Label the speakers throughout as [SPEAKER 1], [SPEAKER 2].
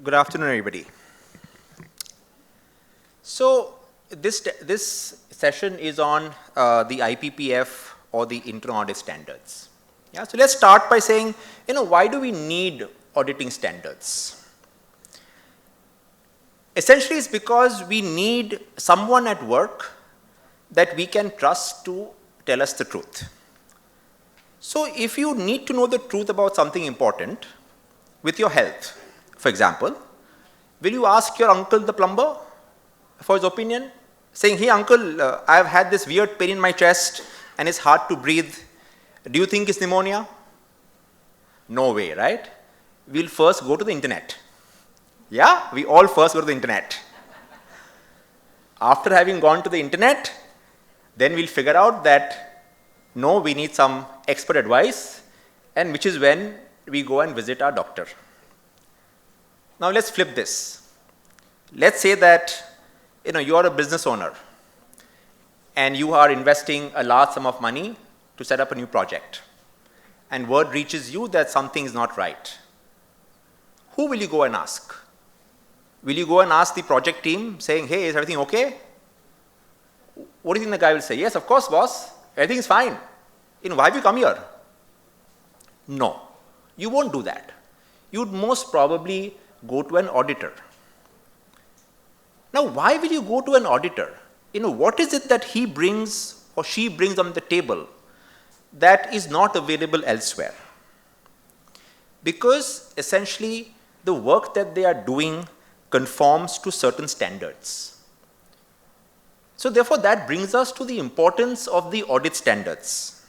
[SPEAKER 1] Good afternoon, everybody. So this session is on the IPPF or the internal audit standards. Yeah, so let's start by saying, why do we need auditing standards? Essentially, it's because we need someone at work that we can trust to tell us the truth. So if you need to know the truth about something important with your health, for example, will you ask your uncle the plumber for his opinion? Saying, hey uncle, I've had this weird pain in my chest and it's hard to breathe. Do you think it's pneumonia? No way, right? We'll first go to the internet. Yeah, we all first go to the internet. After having gone to the internet, then we'll figure out that no, we need some expert advice, and which is when we go and visit our doctor. Now let's flip this. Let's say that you are a business owner and you are investing a large sum of money to set up a new project, and word reaches you that something is not right. Who will you go and ask? Will you go and ask the project team saying, hey, is everything okay? What do you think the guy will say? Yes, of course, boss. Everything is fine. Why have you come here? No, you won't do that. You would most probably go to an auditor. Now, why will you go to an auditor? What is it that he brings or she brings on the table that is not available elsewhere? Because essentially, the work that they are doing conforms to certain standards. So therefore, that brings us to the importance of the audit standards.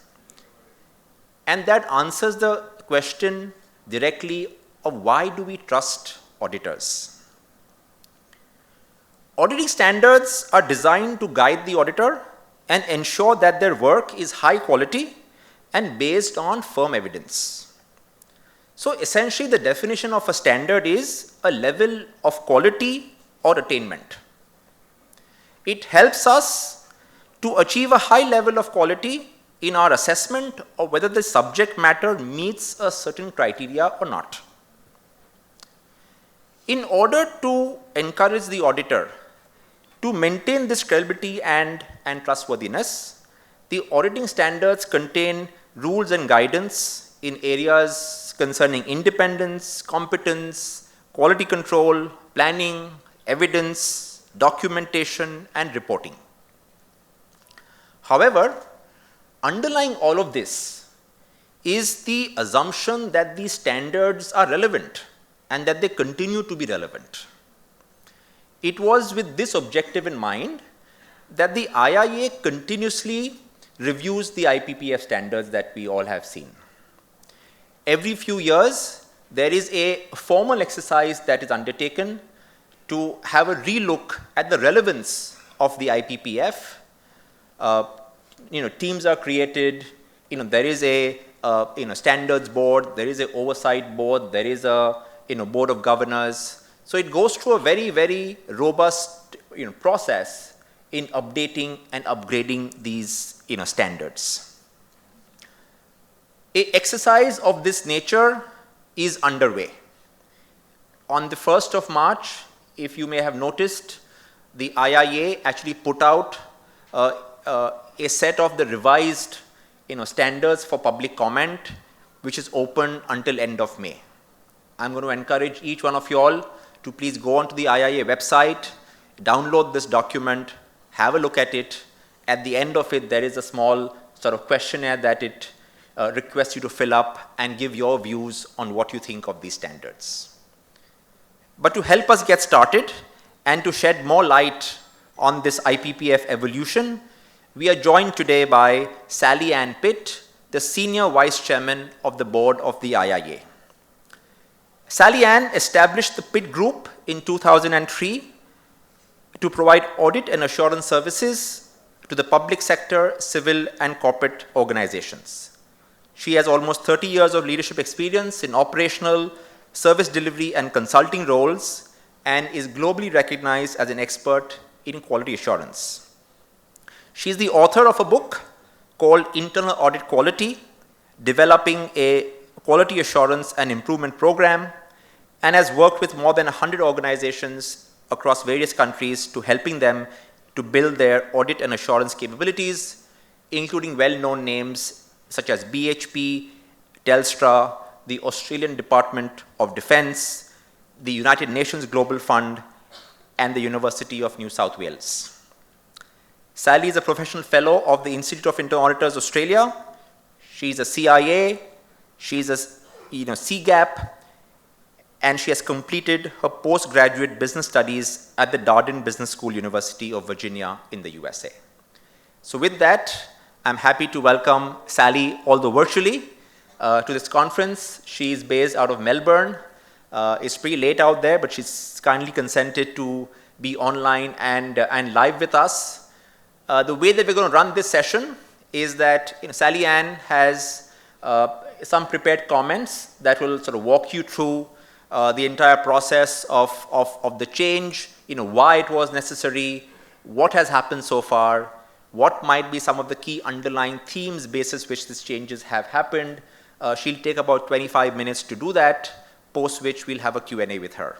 [SPEAKER 1] And that answers the question directly of why do we trust auditors? Auditing standards are designed to guide the auditor and ensure that their work is high quality and based on firm evidence. So essentially, the definition of a standard is a level of quality or attainment. It helps us to achieve a high level of quality in our assessment of whether the subject matter meets a certain criteria or not. In order to encourage the auditor to maintain this credibility and trustworthiness, the auditing standards contain rules and guidance in areas concerning independence, competence, quality control, planning, evidence, documentation, and reporting. However, underlying all of this is the assumption that these standards are relevant and that they continue to be relevant. It was with this objective in mind that the IIA continuously reviews the IPPF standards that we all have seen. Every few years, there is a formal exercise that is undertaken to have a relook at the relevance of the IPPF. Teams are created. There is a standards board. There is an oversight board. There is a board of governors. So it goes through a very, very robust process in updating and upgrading these standards. An exercise of this nature is underway. On the 1st of March, if you may have noticed, the IIA actually put out a set of the revised standards for public comment, which is open until end of May. I'm going to encourage each one of you all to please go onto the IIA website, download this document, have a look at it. At the end of it, there is a small sort of questionnaire that it requests you to fill up and give your views on what you think of these standards. But to help us get started and to shed more light on this IPPF evolution, we are joined today by Sally Ann Pitt, the Senior Vice Chairman of the Board of the IIA. Sally Ann established the Pitt Group in 2003 to provide audit and assurance services to the public sector, civil and corporate organizations. She has almost 30 years of leadership experience in operational, service delivery and consulting roles and is globally recognized as an expert in quality assurance. She is the author of a book called Internal Audit Quality, Developing a Quality Assurance and Improvement Program, and has worked with more than 100 organizations across various countries to helping them to build their audit and assurance capabilities, including well-known names such as BHP, Telstra, the Australian Department of Defence, the United Nations Global Fund, and the University of New South Wales. Sally is a professional fellow of the Institute of Internal Auditors Australia. She's a CIA, she's a CGAP, and she has completed her postgraduate business studies at the Darden Business School, University of Virginia in the USA. So with that, I'm happy to welcome Sally, although virtually, to this conference. She is based out of Melbourne. It's pretty late out there, but she's kindly consented to be online and live with us. The way that we're going to run this session is that Sally Ann has some prepared comments that will sort of walk you through the entire process of the change, why it was necessary, what has happened so far, what might be some of the key underlying themes basis which these changes have happened. She'll take about 25 minutes to do that, post which we'll have a Q&A with her.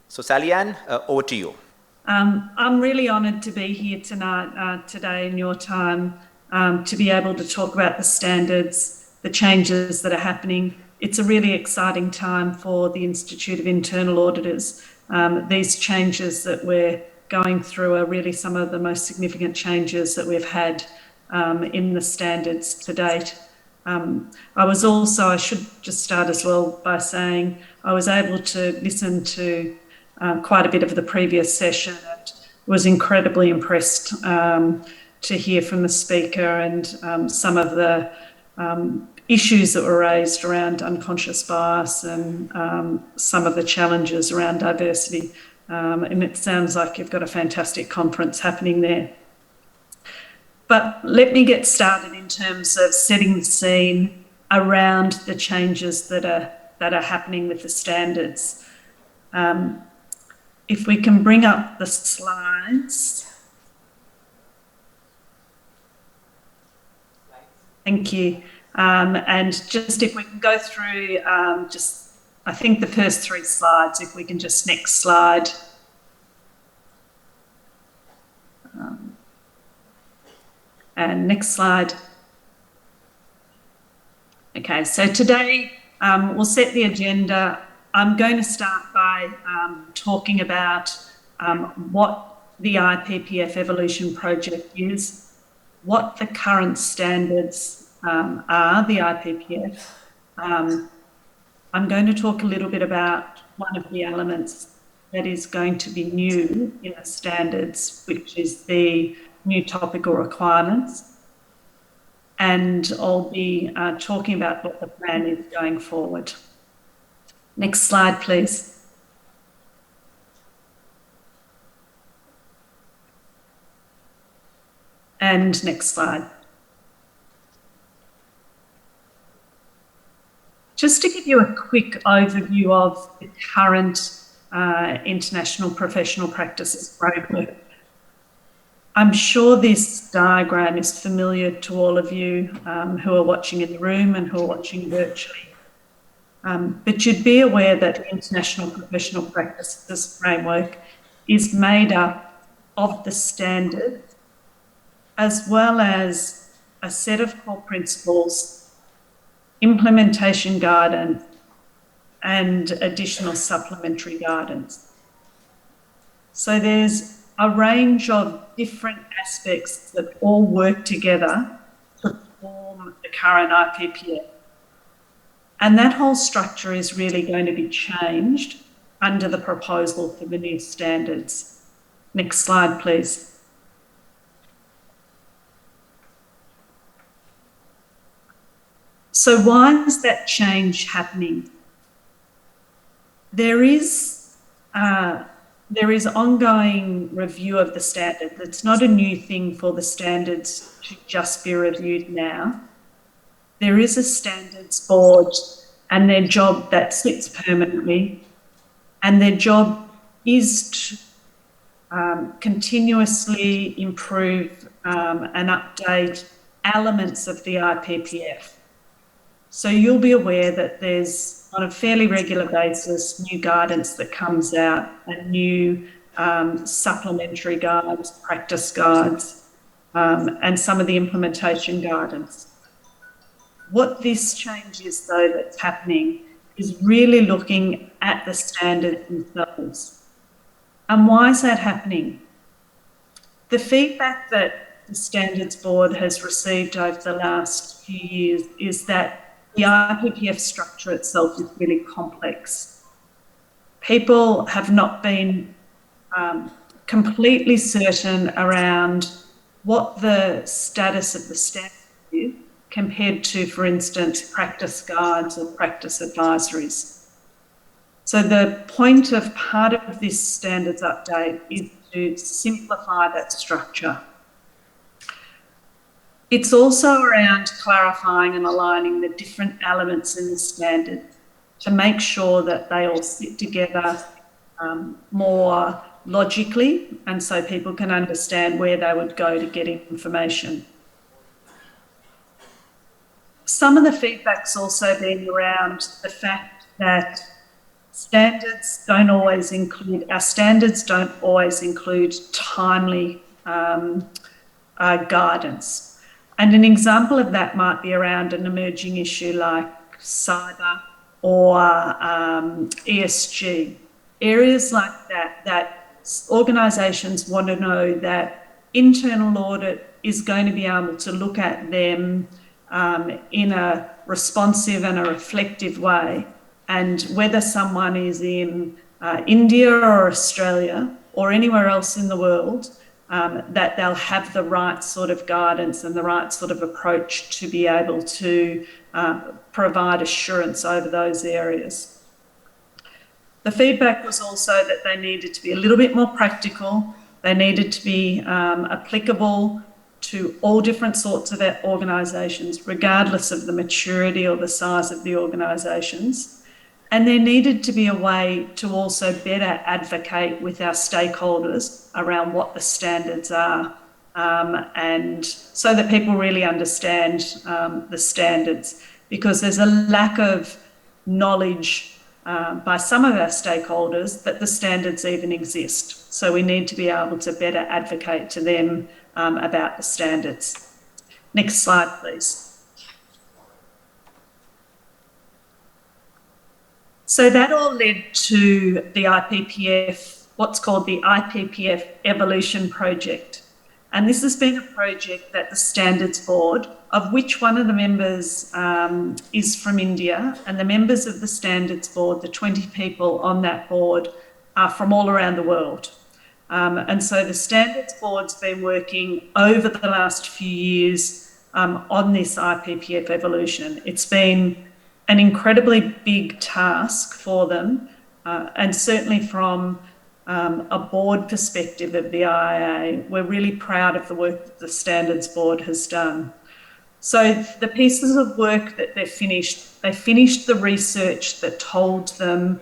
[SPEAKER 1] So Sally Ann, over to you.
[SPEAKER 2] I'm really honoured to be here tonight, today in your time, to be able to talk about the standards, the changes that are happening. It's a really exciting time for the Institute of Internal Auditors. These changes that we're going through are really some of the most significant changes that we've had in the standards to date. I should just start as well by saying I was able to listen to quite a bit of the previous session and was incredibly impressed to hear from the speaker and some of the issues that were raised around unconscious bias and some of the challenges around diversity. And it sounds like you've got a fantastic conference happening there. But let me get started in terms of setting the scene around the changes that are happening with the standards. If we can bring up the slides. Thank you. And just if we can go through I think the first 3 slides, if we can just next slide. And next slide. Okay, so today we'll set the agenda. I'm going to start by talking about what the IPPF Evolution Project is, what the current standards are, the IPPF. I'm going to talk a little bit about one of the elements that is going to be new in the standards, which is the new topical requirements. And I'll be talking about what the plan is going forward. Next slide, please. And next slide. Just to give you a quick overview of the current International Professional Practices Framework. I'm sure this diagram is familiar to all of you who are watching in the room and who are watching virtually. But you'd be aware that the International Professional Practices Framework is made up of the standards as well as a set of core principles, implementation guidance, and additional supplementary guidance. So there's a range of different aspects that all work together to form the current IPPF. And that whole structure is really going to be changed under the proposal for the new standards. Next slide, please. So why is that change happening? There is ongoing review of the standard. It's not a new thing for the standards to just be reviewed now. There is a standards board and their job that sits permanently, and their job is to continuously improve and update elements of the IPPF. So you'll be aware that there's, on a fairly regular basis, new guidance that comes out and new supplementary guides, practice guides, and some of the implementation guidance. What this change is, though, that's happening is really looking at the standards themselves. And why is that happening? The feedback that the Standards Board has received over the last few years is that the IPPF structure itself is really complex. People have not been completely certain around what the status of the standard is compared to, for instance, practice guides or practice advisories. So the point of part of this standards update is to simplify that structure. It's also around clarifying and aligning the different elements in the standard to make sure that they all sit together more logically, and so people can understand where they would go to get information. Some of the feedback's also been around the fact that our standards don't always include timely guidance. And an example of that might be around an emerging issue like cyber or ESG. Areas like that organisations want to know that internal audit is going to be able to look at them in a responsive and a reflective way, and whether someone is in India or Australia or anywhere else in the world, that they'll have the right sort of guidance and the right sort of approach to be able to provide assurance over those areas. The feedback was also that they needed to be a little bit more practical. They needed to be applicable to all different sorts of organisations, regardless of the maturity or the size of the organisations. And there needed to be a way to also better advocate with our stakeholders around what the standards are, and so that people really understand the standards, because there's a lack of knowledge by some of our stakeholders that the standards even exist. So we need to be able to better advocate to them about the standards. Next slide, please. So that all led to the IPPF, what's called the IPPF Evolution Project. And this has been a project that the Standards Board, of which one of the members is from India, and the members of the Standards Board, the 20 people on that board, are from all around the world. And so the Standards Board's been working over the last few years on this IPPF evolution. It's been an incredibly big task for them, and certainly from a board perspective of the IIA, we're really proud of the work that the Standards Board has done. So the pieces of work that they finished the research that told them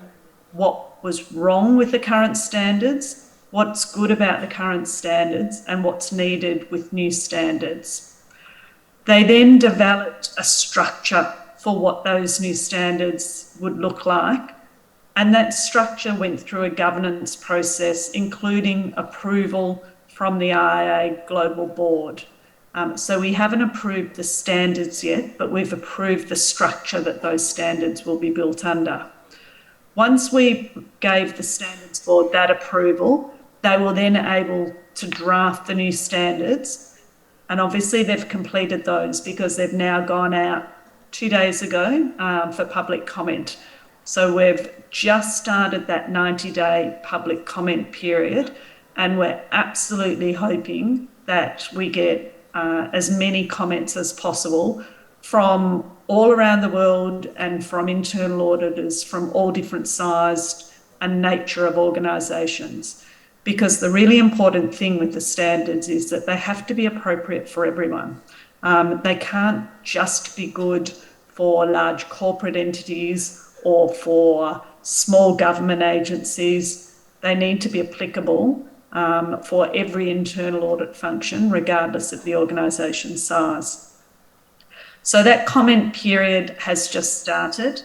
[SPEAKER 2] what was wrong with the current standards, what's good about the current standards, and what's needed with new standards. They then developed a structure for what those new standards would look like, and that structure went through a governance process, including approval from the IIA Global Board. So we haven't approved the standards yet, but we've approved the structure that those standards will be built under. Once we gave the Standards Board that approval, they were then able to draft the new standards, and obviously they've completed those because they've now gone out 2 days ago for public comment. So we've just started that 90-day public comment period, and we're absolutely hoping that we get as many comments as possible from all around the world and from internal auditors from all different sized and nature of organisations. Because the really important thing with the standards is that they have to be appropriate for everyone. They can't just be good for large corporate entities or for small government agencies. They need to be applicable for every internal audit function, regardless of the organisation's size. So that comment period has just started.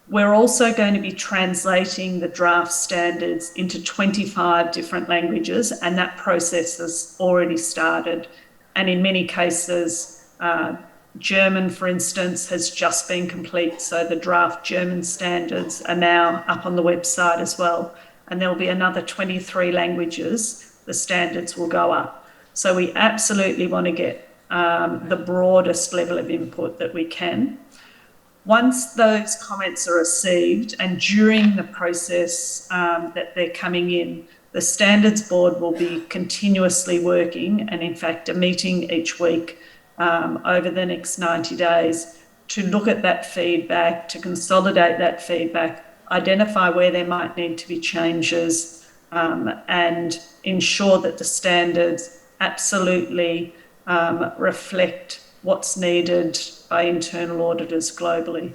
[SPEAKER 2] We're also going to be translating the draft standards into 25 different languages, and that process has already started. And in many cases, German, for instance, has just been complete. So the draft German standards are now up on the website as well. And there'll be another 23 languages, the standards will go up. So we absolutely want to get the broadest level of input that we can. Once those comments are received and during the process that they're coming in, the Standards Board will be continuously working, and in fact a meeting each week over the next 90 days to look at that feedback, to consolidate that feedback, identify where there might need to be changes, and ensure that the standards absolutely reflect what's needed by internal auditors globally.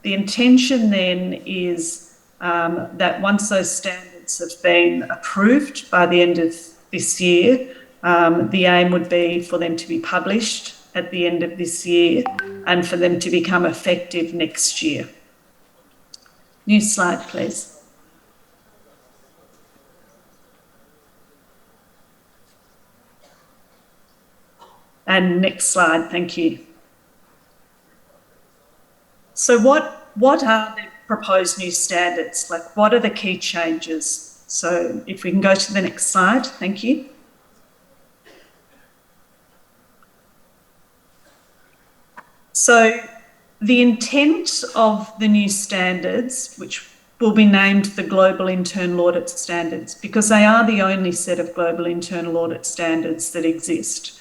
[SPEAKER 2] The intention then is that once those standards have been approved by the end of this year, the aim would be for them to be published at the end of this year and for them to become effective next year. New slide, please. And next slide, thank you. So what are the proposed new standards? Like, what are the key changes? So if we can go to the next slide, thank you. So the intent of the new standards, which will be named the Global Internal Audit Standards, because they are the only set of global internal audit standards that exist.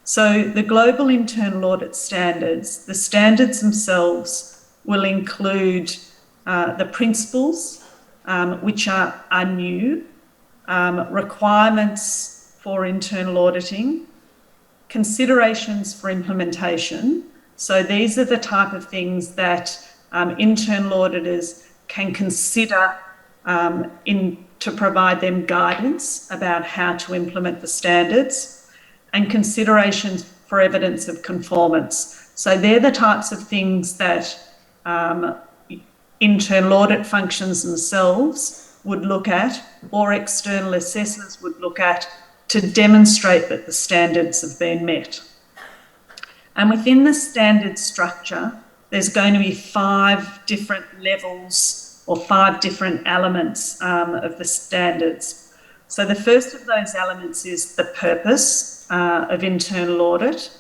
[SPEAKER 2] So the Global Internal Audit Standards, the standards themselves will include the principles, which are new, requirements for internal auditing, considerations for implementation. So these are the type of things that internal auditors can consider to provide them guidance about how to implement the standards, and considerations for evidence of conformance. So they're the types of things that internal audit functions themselves would look at, or external assessors would look at, to demonstrate that the standards have been met. And within the standard structure, there's going to be 5 different levels or 5 different elements of the standards. So the first of those elements is the purpose of internal audit.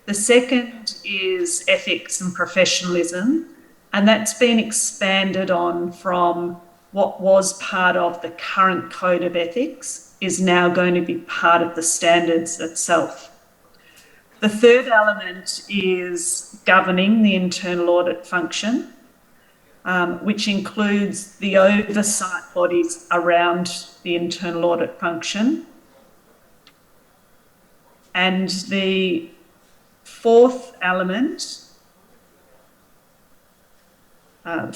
[SPEAKER 2] The second is ethics and professionalism, and that's been expanded on from what was part of the current code of ethics is now going to be part of the standards itself. The third element is governing the internal audit function, which includes the oversight bodies around the internal audit function. And the fourth element, I'm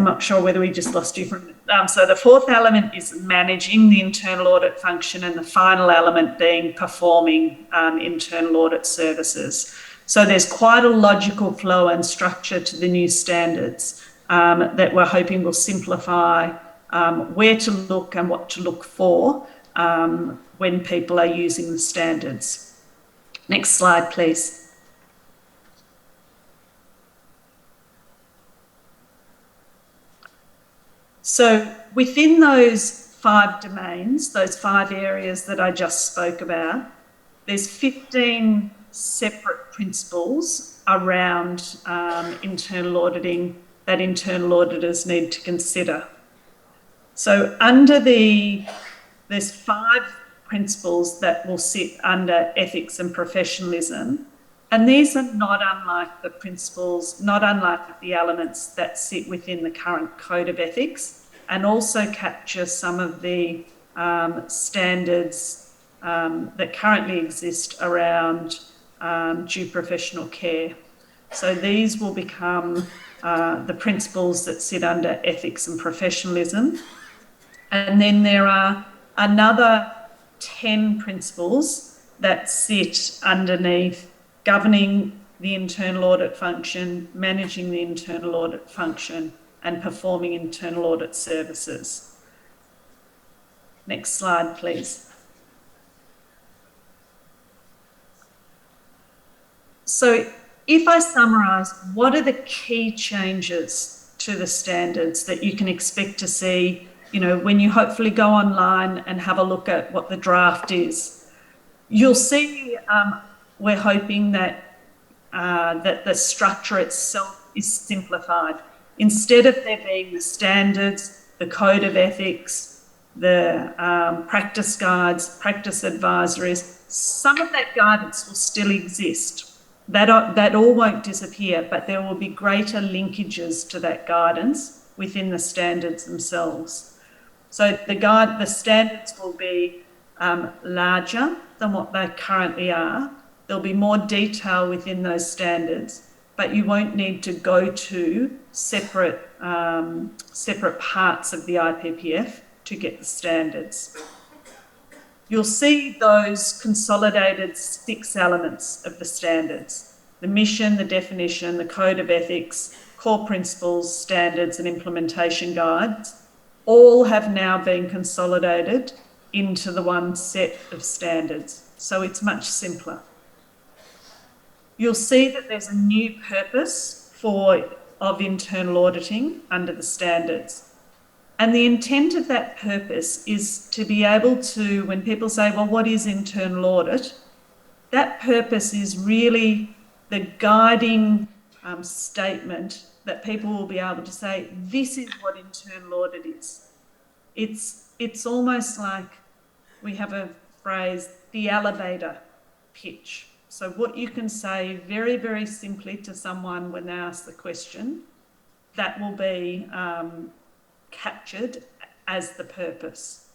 [SPEAKER 2] not sure whether we just lost you from it. So the fourth element is managing the internal audit function, and the final element being performing internal audit services. So there's quite a logical flow and structure to the new standards that we're hoping will simplify where to look and what to look for when people are using the standards. Next slide, please. So within those 5 domains, those 5 areas that I just spoke about, there's 15 separate principles around internal auditing that internal auditors need to consider. So there's 5 principles that will sit under ethics and professionalism, and these are not unlike the principles, not unlike the elements that sit within the current code of ethics, and also capture some of the standards that currently exist around due professional care. So these will become the principles that sit under ethics and professionalism. And then there are another 10 principles that sit underneath governing the internal audit function, managing the internal audit function, and performing internal audit services. Next slide, please. So if I summarise, what are the key changes to the standards that you can expect to see, when you hopefully go online and have a look at what the draft is? You'll see we're hoping that the structure itself is simplified. Instead of there being the standards, the code of ethics, the practice guides, practice advisories, some of that guidance will still exist. That all won't disappear, but there will be greater linkages to that guidance within the standards themselves. So the standards will be larger than what they currently are. There'll be more detail within those standards, but you won't need to go to separate parts of the IPPF to get the standards. You'll see those consolidated 6 elements of the standards: the mission, the definition, the code of ethics, core principles, standards, and implementation guides, all have now been consolidated into the one set of standards. So it's much simpler. You'll see that there's a new purpose of internal auditing under the standards. And the intent of that purpose is to be able to, when people say, well, what is internal audit? That purpose is really the guiding statement that people will be able to say, this is what internal audit is. It's almost like, we have a phrase, the elevator pitch. So what you can say very, very simply to someone when they ask the question, that will be captured as the purpose.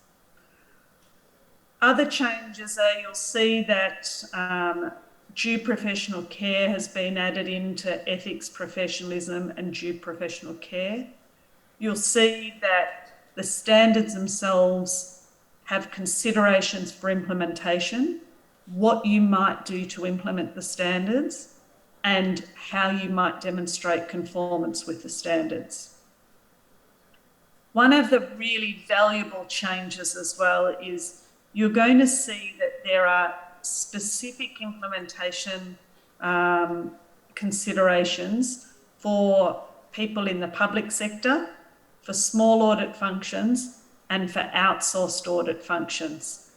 [SPEAKER 2] Other changes are, you'll see that due professional care has been added into ethics, professionalism, and due professional care. You'll see that the standards themselves have considerations for implementation, what you might do to implement the standards, and how you might demonstrate conformance with the standards. One of the really valuable changes as well is you're going to see that there are specific implementation considerations for people in the public sector, for small audit functions, and for outsourced audit functions.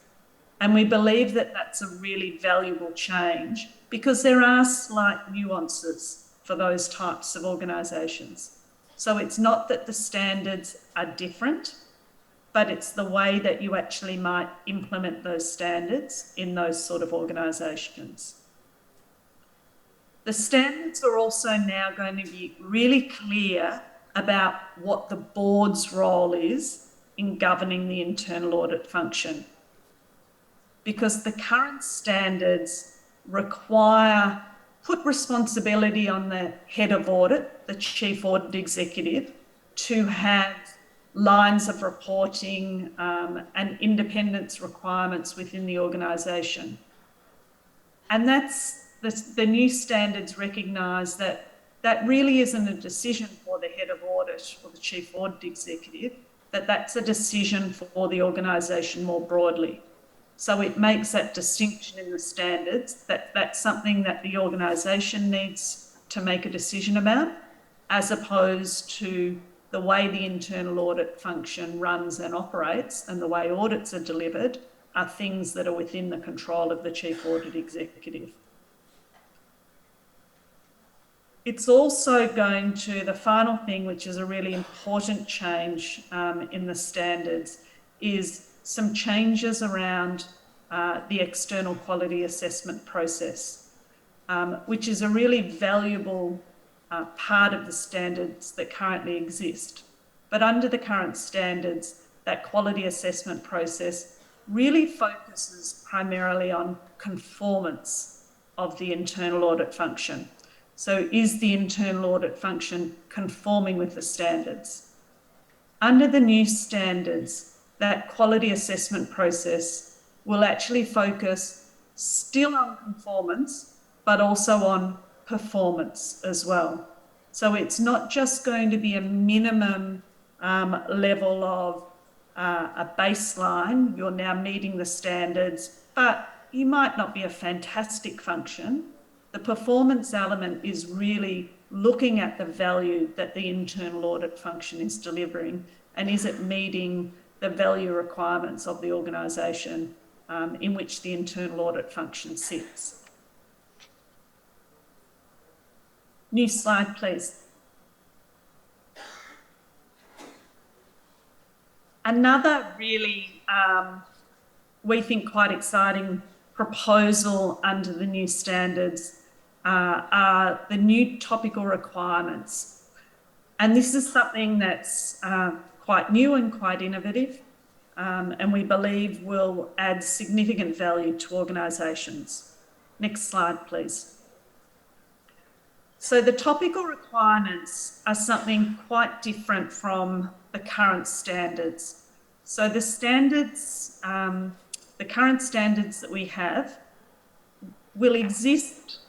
[SPEAKER 2] And we believe that that's a really valuable change because there are slight nuances for those types of organisations. So it's not that the standards are different, but it's the way that you actually might implement those standards in those sort of organisations. The standards are also now going to be really clear about what the board's role is in governing the internal audit function. Because the current standards put responsibility on the head of audit, the chief audit executive, to have lines of reporting and independence requirements within the organisation. And that's the new standards recognise that really isn't a decision for the head of audit or the chief audit executive, that's a decision for the organisation more broadly. So it makes that distinction in the standards that's something that the organisation needs to make a decision about, as opposed to the way the internal audit function runs and operates and the way audits are delivered are things that are within the control of the chief audit executive. It's also going to, the final thing, which is a really important change in the standards, is some changes around the external quality assessment process, which is a really valuable part of the standards that currently exist. But under the current standards, that quality assessment process really focuses primarily on conformance of the internal audit function. So is the internal audit function conforming with the standards? Under the new standards, that quality assessment process will actually focus still on conformance, but also on performance as well. So it's not just going to be a minimum level of a baseline, you're now meeting the standards, but you might not be a fantastic function. The performance element is really looking at the value that the internal audit function is delivering, and is it meeting the value requirements of the organisation in which the internal audit function sits. New slide, please. Another really, we think, quite exciting proposal under the new standards are the new topical requirements. And this is something that's quite new and quite innovative, and we believe will add significant value to organisations. Next slide, please. So the topical requirements are something quite different from the current standards. So the standards, the current standards that we have will exist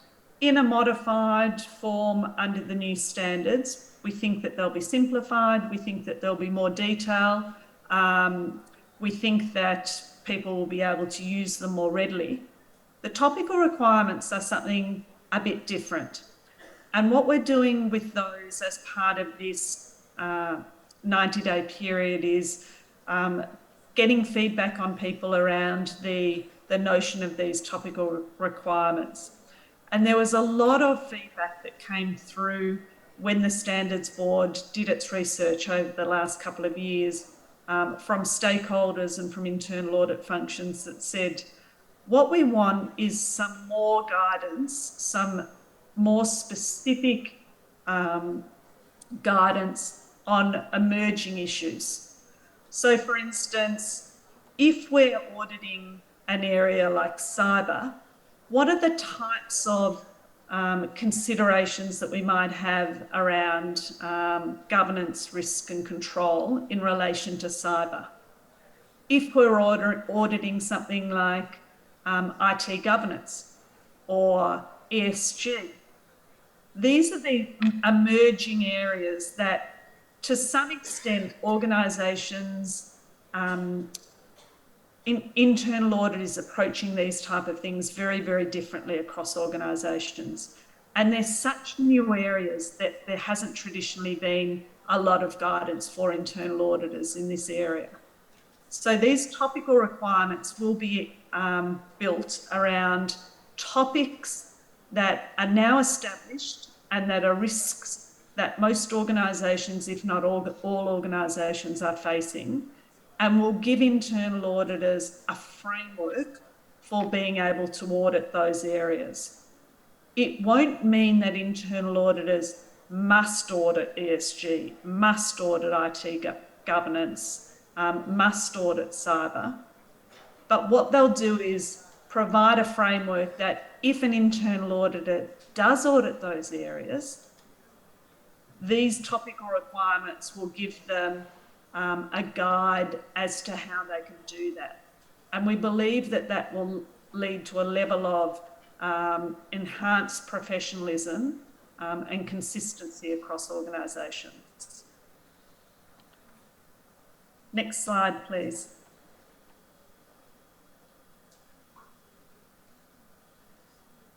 [SPEAKER 2] in a modified form under the new standards. We think that they'll be simplified. We think that there'll be more detail. We think that people will be able to use them more readily. The topical requirements are something a bit different. And what we're doing with those as part of this 90-day period is getting feedback on people around the notion of these topical requirements. And there was a lot of feedback that came through when the Standards Board did its research over the last couple of years from stakeholders and from internal audit functions that said, what we want is some more guidance, some more specific guidance on emerging issues. So for instance, if we're auditing an area like cyber, what are the types of considerations that we might have around governance, risk and control in relation to cyber? If we're auditing something like IT governance or ESG, these are the emerging areas that, to some extent, organisations, internal audit is approaching these type of things very, very differently across organisations. And they're such new areas that there hasn't traditionally been a lot of guidance for internal auditors in this area. So these topical requirements will be built around topics that are now established and that are risks that most organisations, if not all organisations, are facing, and will give internal auditors a framework for being able to audit those areas. It won't mean that internal auditors must audit ESG, must audit IT governance, must audit cyber, but what they'll do is provide a framework that if an internal auditor does audit those areas, these topical requirements will give them a guide as to how they can do that. And we believe that that will lead to a level of enhanced professionalism and consistency across organisations. Next slide, please.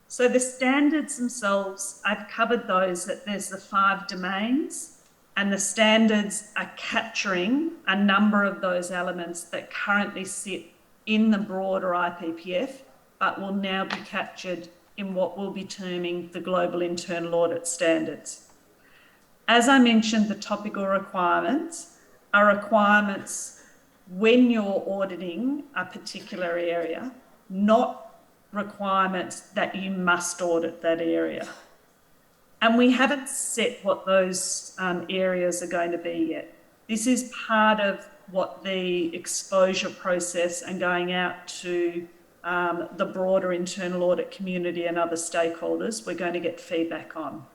[SPEAKER 2] So the standards themselves, I've covered those, that there's the 5 domains, and the standards are capturing a number of those elements that currently sit in the broader IPPF, but will now be captured in what we'll be terming the Global Internal Audit Standards. As I mentioned, the topical requirements are requirements when you're auditing a particular area, not requirements that you must audit that area. And we haven't set what those areas are going to be yet. This is part of what the exposure process and going out to the broader internal audit community and other stakeholders, we're going to get feedback on.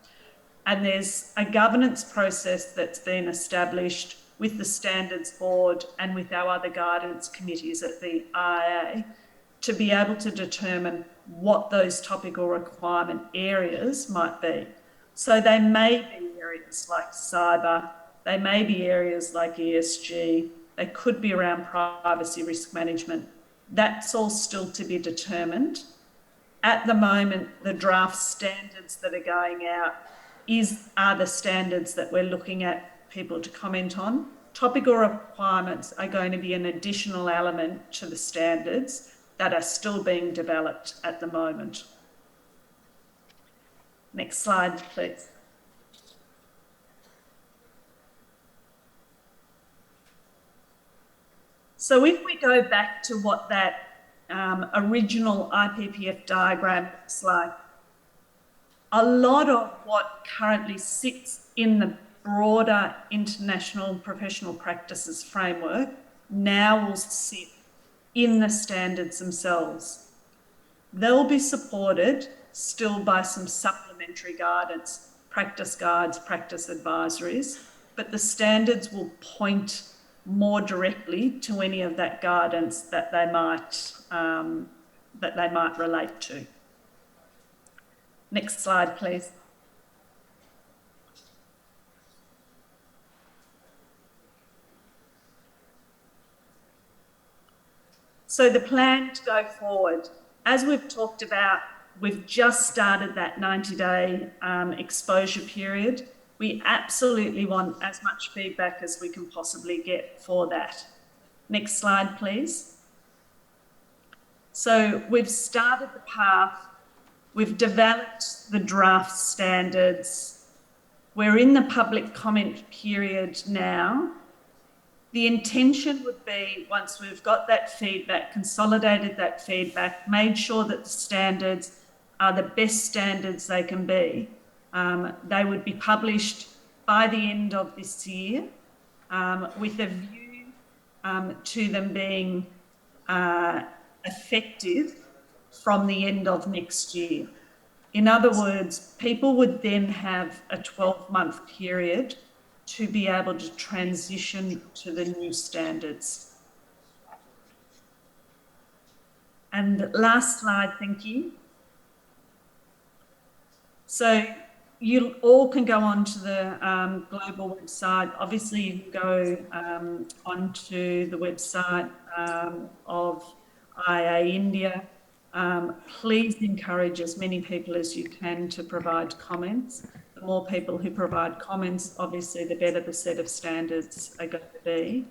[SPEAKER 2] And there's a governance process that's been established with the Standards Board and with our other guidance committees at the IA to be able to determine what those topical requirement areas might be. So they may be areas like cyber, they may be areas like ESG, they could be around privacy risk management. That's all still to be determined. At the moment, the draft standards that are going out are the standards that we're looking at people to comment on. Topical requirements are going to be an additional element to the standards that are still being developed at the moment. Next slide, please. So if we go back to what that original IPPF diagram looks like, a lot of what currently sits in the broader international professional practices framework now will sit in the standards themselves. They'll be supported still by some supplementary guidance, practice guides, practice advisories, but the standards will point more directly to any of that guidance that they might relate to. Next slide, please. So the plan to go forward, as we've talked about, we've just started that 90-day exposure period. We absolutely want as much feedback as we can possibly get for that. Next slide, please. So we've started the path. We've developed the draft standards. We're in the public comment period now. The intention would be, once we've got that feedback, consolidated that feedback, made sure that the standards are the best standards they can be, they would be published by the end of this year with a view to them being effective from the end of next year. In other words, people would then have a 12-month period to be able to transition to the new standards. And last slide, thank you. So you all can go onto the global website. Obviously, you can go onto the website of IA India. Please encourage as many people as you can to provide comments. The more people who provide comments, obviously, the better the set of standards are going to be.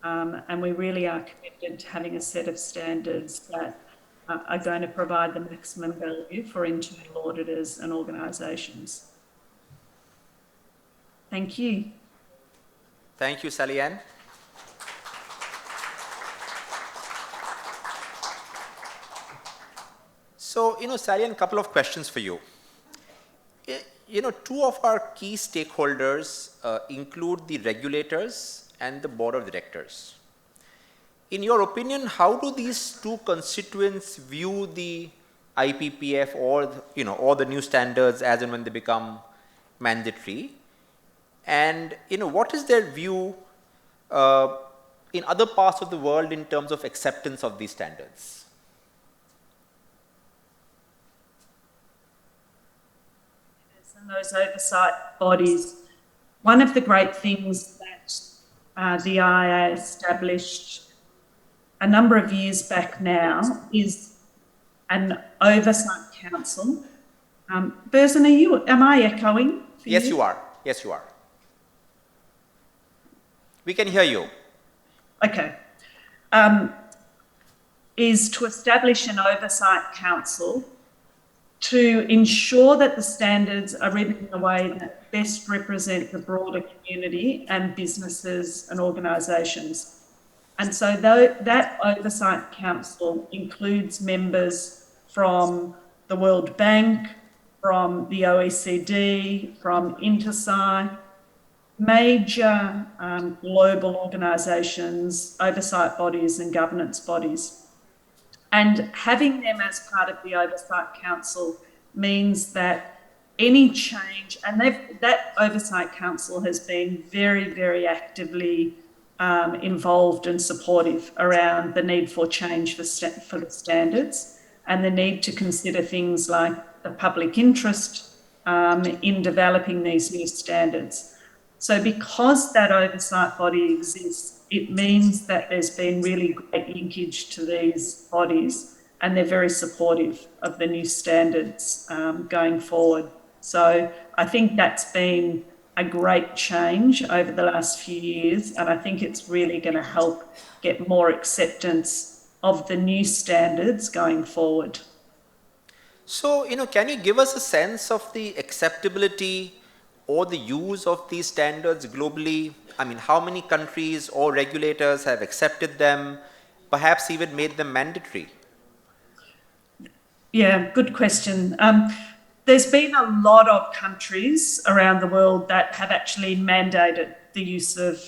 [SPEAKER 2] And we really are committed to having a set of standards that are going to provide the maximum value for internal auditors and organisations. Thank you.
[SPEAKER 1] Thank you, Sally Ann. So, Sally Ann, a couple of questions for you. Two of our key stakeholders include the regulators and the board of directors. In your opinion, how do these two constituents view the IPPF or the new standards as and when they become mandatory? And what is their view in other parts of the world in terms of acceptance of these standards?
[SPEAKER 2] And those oversight bodies, one of the great things that the IA established a number of years back now is an oversight council. Burzin, am I echoing?
[SPEAKER 1] Yes, you are. Yes, you are. We can hear you.
[SPEAKER 2] Okay. Is to establish an oversight council to ensure that the standards are written in a way that best represent the broader community and businesses and organisations. And so that Oversight Council includes members from the World Bank, from the OECD, from InterSci, major global organisations, oversight bodies and governance bodies. And having them as part of the Oversight Council means that any change, and that Oversight Council has been very, very actively involved and supportive around the need for change for the standards. and the need to consider things like the public interest in developing these new standards. So because that oversight body exists, it means that there's been really great linkage to these bodies, and they're very supportive of the new standards going forward. So I think that's been a great change over the last few years, and I think it's really going to help get more acceptance of the new standards going forward.
[SPEAKER 1] So, can you give us a sense of the acceptability or the use of these standards globally? I mean, how many countries or regulators have accepted them, perhaps even made them mandatory?
[SPEAKER 2] Yeah, good question. There's been a lot of countries around the world that have actually mandated the use of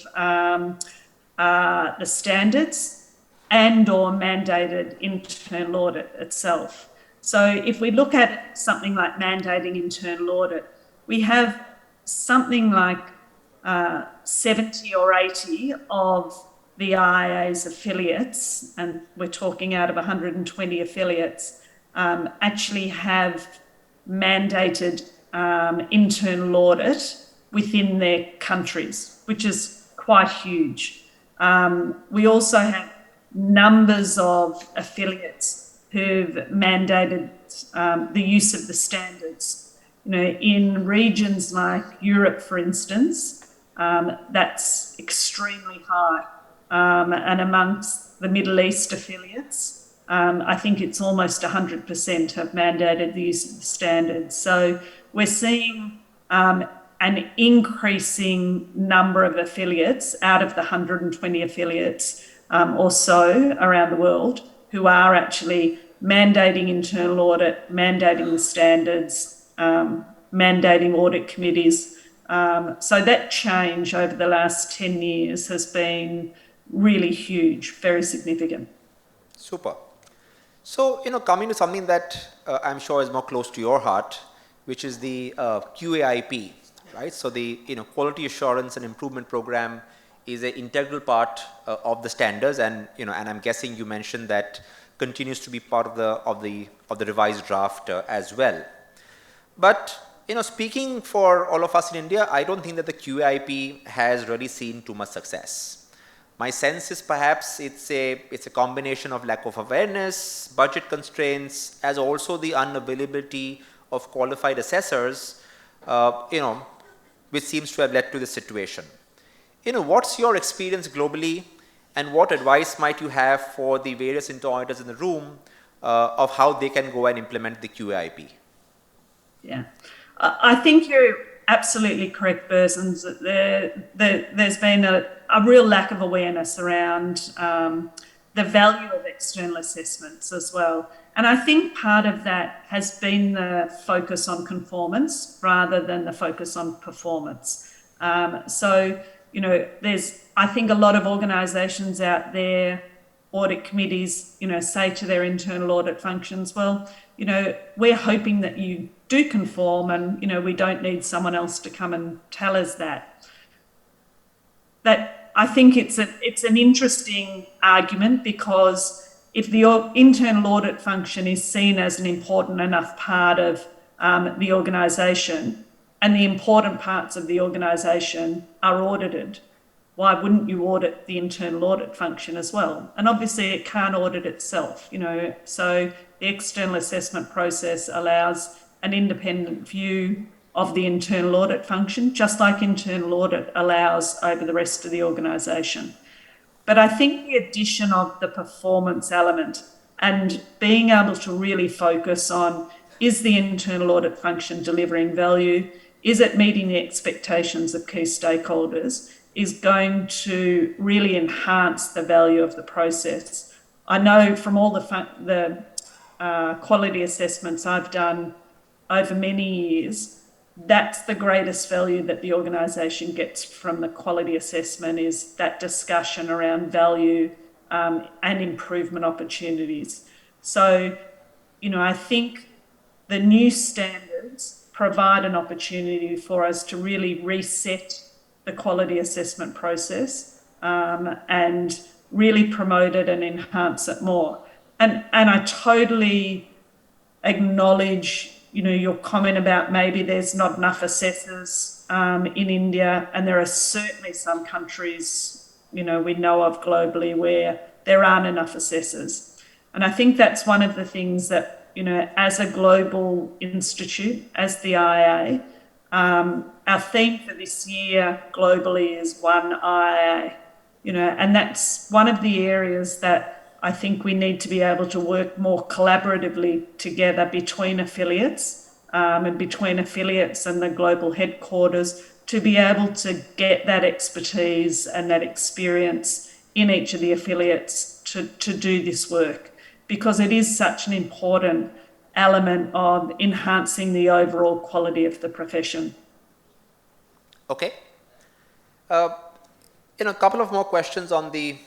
[SPEAKER 2] the standards and or mandated internal audit itself. So if we look at something like mandating internal audit, we have something like 70 or 80 of the IIA's affiliates, and we're talking out of 120 affiliates, actually have mandated internal audit within their countries, which is quite huge. We also have numbers of affiliates who've mandated the use of the standards. In regions like Europe, for instance, that's extremely high. And amongst the Middle East affiliates, I think it's almost 100% have mandated the use of the standards. So we're seeing an increasing number of affiliates out of the 120 affiliates or so around the world who are actually mandating internal audit, mandating the standards, mandating audit committees. So that change over the last 10 years has been really huge, very significant.
[SPEAKER 1] Super. So, coming to something that I'm sure is more close to your heart, which is the QAIP, right? So the quality assurance and improvement program is an integral part of the standards, and and I'm guessing you mentioned that continues to be part of the revised draft as well. But speaking for all of us in India, I don't think that the QAIP has really seen too much success. My sense is perhaps it's a combination of lack of awareness, budget constraints, as also the unavailability of qualified assessors, which seems to have led to this situation. What's your experience globally, and what advice might you have for the various auditors in the room of how they can go and implement the QAIP?
[SPEAKER 2] Yeah, I think you're absolutely correct, Burzin. There's been a real lack of awareness around the value of external assessments as well. And I think part of that has been the focus on conformance rather than the focus on performance. There's, I think, a lot of organisations out there, audit committees, say to their internal audit functions, well, we're hoping that you do conform, and, we don't need someone else to come and tell us that. That I think it's an interesting argument, because if the internal audit function is seen as an important enough part of the organisation, and the important parts of the organisation are audited, why wouldn't you audit the internal audit function as well? And obviously it can't audit itself, so the external assessment process allows an independent view of the internal audit function, just like internal audit allows over the rest of the organisation. But I think the addition of the performance element and being able to really focus on, is the internal audit function delivering value? Is it meeting the expectations of key stakeholders? Is going to really enhance the value of the process. I know from all the quality assessments I've done over many years, that's the greatest value that the organisation gets from the quality assessment, is that discussion around value and improvement opportunities. So, I think the new standards provide an opportunity for us to really reset the quality assessment process and really promote it and enhance it more. And I totally acknowledge, your comment about maybe there's not enough assessors in India, and there are certainly some countries, we know of globally where there aren't enough assessors. And I think that's one of the things that, as a global institute, as the IA, our theme for this year globally is One IA, and that's one of the areas that I think we need to be able to work more collaboratively together between affiliates and the global headquarters to be able to get that expertise and that experience in each of the affiliates to do this work, because it is such an important element of enhancing the overall quality of the profession.
[SPEAKER 1] Okay. A couple of more questions on the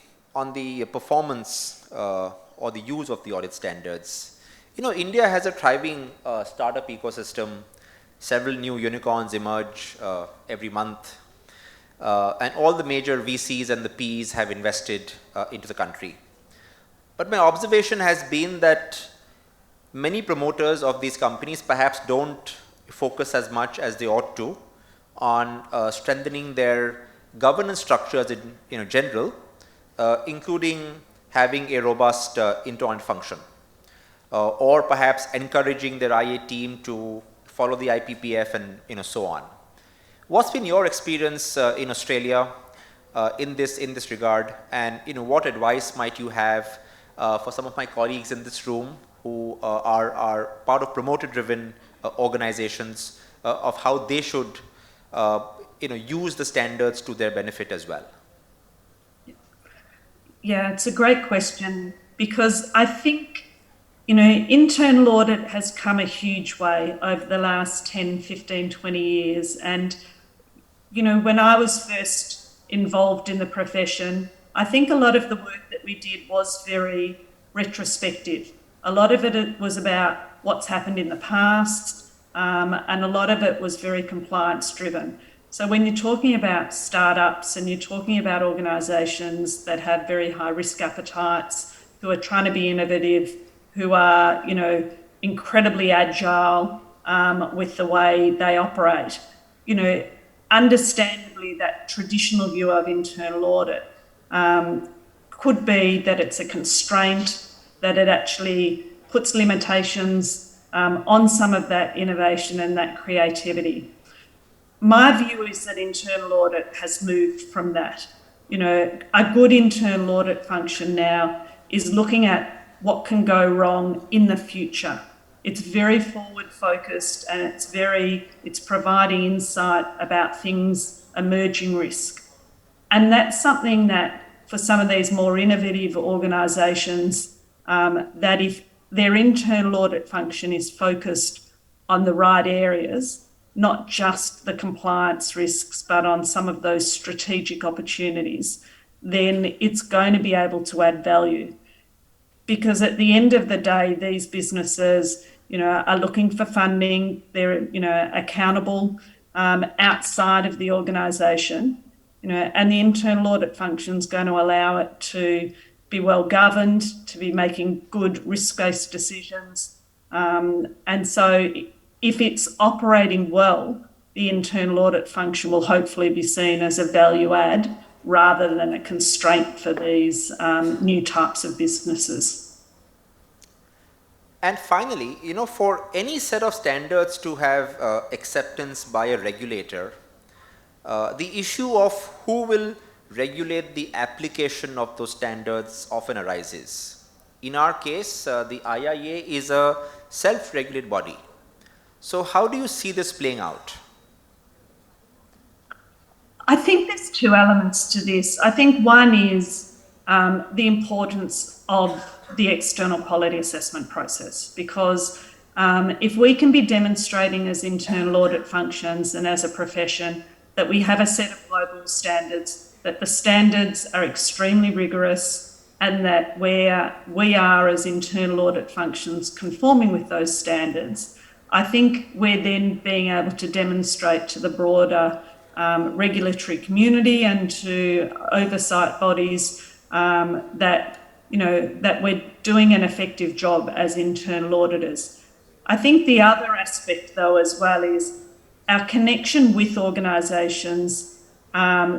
[SPEAKER 1] performance or the use of the audit standards. India has a thriving startup ecosystem. Several new unicorns emerge every month, and all the major VCs and the Ps have invested into the country. But my observation has been that many promoters of these companies perhaps don't focus as much as they ought to on strengthening their governance structures in general, including having a robust internal function, or perhaps encouraging their IA team to follow the IPPF and so on. What's been your experience in Australia in this regard, and what advice might you have for some of my colleagues in this room who are part of promoter-driven organizations of how they should use the standards to their benefit as well?
[SPEAKER 2] Yeah, it's a great question, because I think, internal audit has come a huge way over the last 10, 15, 20 years. And, when I was first involved in the profession, I think a lot of the work that we did was very retrospective. A lot of it was about what's happened in the past, and a lot of it was very compliance driven. So when you're talking about startups and you're talking about organisations that have very high risk appetites, who are trying to be innovative, who are, incredibly agile with the way they operate, understandably that traditional view of internal audit could be that it's a constraint, that it actually puts limitations on some of that innovation and that creativity. My view is that internal audit has moved from that. A good internal audit function now is looking at what can go wrong in the future. It's very forward focused, and it's providing insight about things, emerging risk. And that's something that for some of these more innovative organisations, that if their internal audit function is focused on the right areas, not just the compliance risks, but on some of those strategic opportunities, then it's going to be able to add value. Because at the end of the day, these businesses, are looking for funding. They're, accountable outside of the organisation, and the internal audit function is going to allow it to be well governed, to be making good risk-based decisions. And so if it's operating well, the internal audit function will hopefully be seen as a value add rather than a constraint for these new types of businesses.
[SPEAKER 1] And finally, for any set of standards to have acceptance by a regulator, the issue of who will regulate the application of those standards often arises. In our case, the IIA is a self-regulated body. So how do you see this playing out?
[SPEAKER 2] I think there's two elements to this. I think one is the importance of the external quality assessment process, because if we can be demonstrating as internal audit functions and as a profession that we have a set of global standards, that the standards are extremely rigorous, and that we are as internal audit functions conforming with those standards, I think we're then being able to demonstrate to the broader regulatory community and to oversight bodies that that we're doing an effective job as internal auditors. I think the other aspect, though, as well, is our connection with organisations,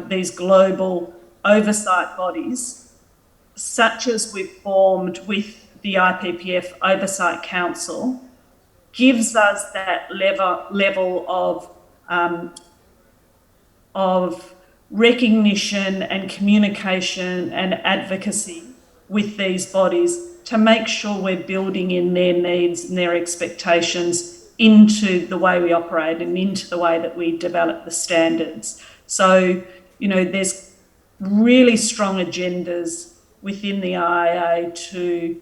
[SPEAKER 2] these global oversight bodies, such as we've formed with the IPPF Oversight Council, gives us that level of recognition and communication and advocacy with these bodies to make sure we're building in their needs and their expectations into the way we operate and into the way that we develop the standards. So, there's really strong agendas within the IIA to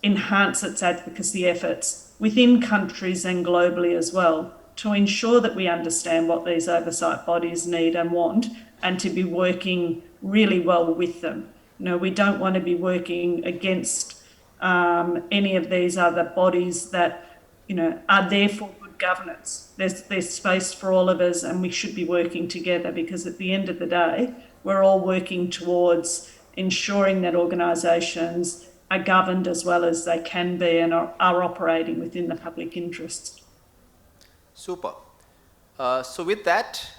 [SPEAKER 2] enhance its advocacy efforts within countries and globally as well, to ensure that we understand what these oversight bodies need and want, and to be working really well with them. We don't want to be working against any of these other bodies that, are there for good governance. There's space for all of us, and we should be working together, because at the end of the day, we're all working towards ensuring that organisations are governed as well as they can be and are operating within the public interest.
[SPEAKER 1] Super. So with that,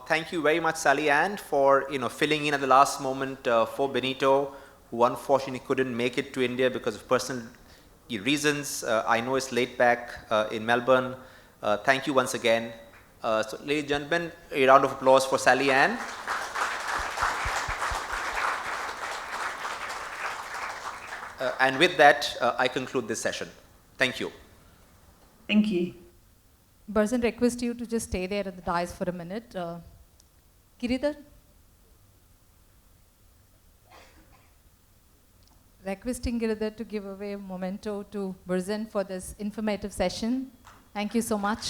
[SPEAKER 1] thank you very much, Sally Ann, for filling in at the last moment for Benito, who unfortunately couldn't make it to India because of personal reasons. I know it's late back in Melbourne. Thank you once again. So, ladies and gentlemen, a round of applause for Sally Ann. And with that, I conclude this session. Thank you.
[SPEAKER 2] Thank you.
[SPEAKER 3] Burzin, request you to just stay there at the dais for a minute. Giridhar? Requesting Giridhar to give away a memento to Burzin for this informative session. Thank you so much.